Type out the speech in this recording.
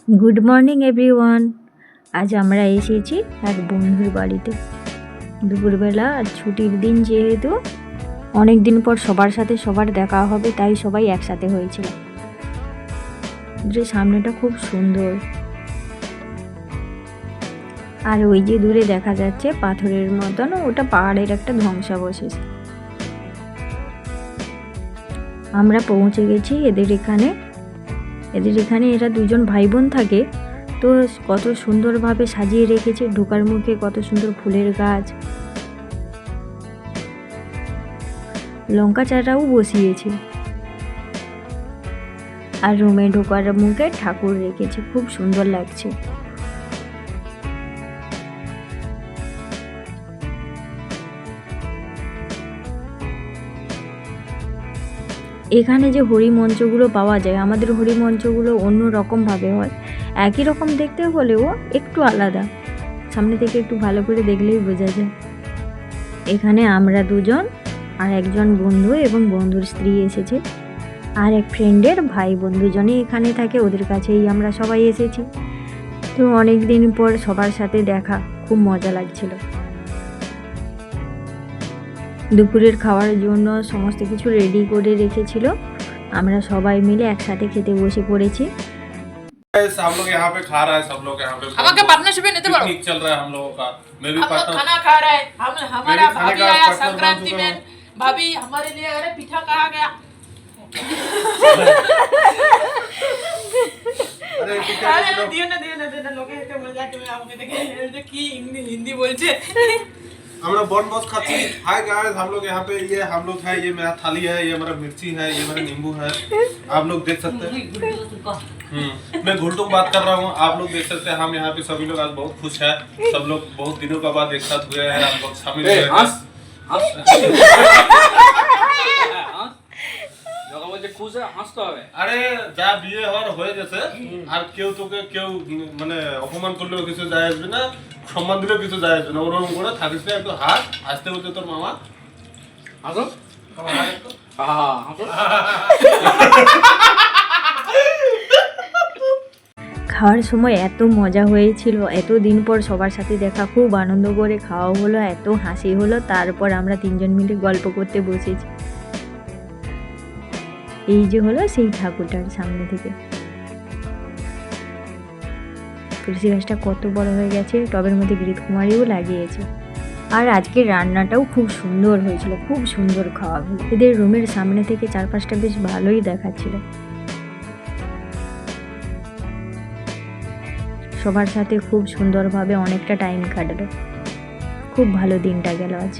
Good morning everyone. আজ আমরা এসেছি এক বন্ধুর বাড়িতে দুপুরবেলা। আর ছুটির দিন যেহেতু অনেক দিন পর সবার সাথে সবার দেখা হবে, তাই সবাই একসাথে হয়েছিল। যে সামনেটা খুব সুন্দর, আর ওই যে দূরে দেখা যাচ্ছে পাথরের মতন, ওটা পাহাড়ের একটা ধ্বংসাবশেষ। আমরা পৌঁছে গেছি এদের এখানে। এরা দুজন ভাই বোন থাকে, তো কত সুন্দরভাবে সাজিয়ে রেখেছে। ঢোকার মুখে কত সুন্দর ফুলের গাছ, লঙ্কা চারাও বসিয়েছে, আর রুমে ঢোকার মুখে ঠাকুর রেখেছে, খুব সুন্দর লাগছে। এখানে যে হরিমঞ্চগুলো পাওয়া যায়, আমাদের হরিমঞ্চগুলো অন্য রকমভাবে হয়, একই রকম দেখতে হলেও একটু আলাদা। সামনে থেকে একটু ভালো করে দেখলেই বোঝা যায়। এখানে আমরা দুজন আর একজন বন্ধু এবং বন্ধুর স্ত্রী এসেছে, আর এক ফ্রেন্ডের ভাই বোন দুজনে এখানে থাকে, ওদের কাছেই আমরা সবাই এসেছি। তো অনেক দিন পর সবার সাথে দেখা, খুব মজা লাগছিল। দুপুরের খাওয়ার জন্য সমস্ত কিছু রেডি করে রেখেছিল, আমরা সবাই মিলে একসাথে খেতে বসে পড়েছি। हम लोग यहाँ पे खा रहा है, सब लोग यहाँ पे हमारे पार्टनरशिप में नहीं तो पिकनिक चल रहा है हम लोगों का। मैं भी हम लोग पार्टनर खाना खा रहे हैं। हमारा मेरे खाने भाभी का आया पार्टनर बन संक्रांति चुका में। हूँ। भाभी हमारे लिए अरे पीठा कहाँ गया? अरे ठीक अरे है दियो ना लोग ऐसे मजाक में आपने देखे जो की हिंदी बोलছে। हमरा बॉन बॉस खाती। हाय गाइस, हम लोग यहाँ पे ये हम लोग है, ये मेरा थाली है, ये मेरा मिर्ची है, ये मेरा नींबू है, आप लोग देख सकते हैं। मैं घुलटू बात कर रहा हूँ, आप लोग देख सकते हैं। हम यहाँ पे सभी लोग आज बहुत खुश है, सब लोग बहुत दिनों का बाद एक साथ हुए हैं, हम लोग शामिल हुए हैं। আরে যা বিয়ে হওয়ার হয়ে গেছে, আর কেউ তোকে কেউ মানে অপমান করলেও কিছু যায় আসবে না, সম্মান দিলেও কিছু যায় আসবে না। ওরকম করে থাকিস না, একটু হাত আসতে বলতে তোর মামা আসো। খাওয়ার সময় এত মজা হয়েছিল, এত দিন পর সবার সাথে দেখা, খুব আনন্দ করে খাওয়া হলো, এত হাসি হলো। তারপর আমরা তিনজন মিলে গল্প করতে বসেছি। এই যে হলো সেই ঠাকুরটার সামনে থেকে। তুলসী গাছটা কত বড় হয়ে গেছে, টবের মধ্যে ঘৃতকুমারীও লাগিয়েছে। আর আজকের রান্নাটাও খুব সুন্দর হয়েছিল, খুব সুন্দর খাওয়া হলো। এদের রুমের সামনে থেকে চারপাশটা বেশ ভালোই দেখাচ্ছিল। সবার সাথে খুব সুন্দরভাবে অনেকটা টাইম কাটলো, খুব ভালো দিনটা গেল আজ।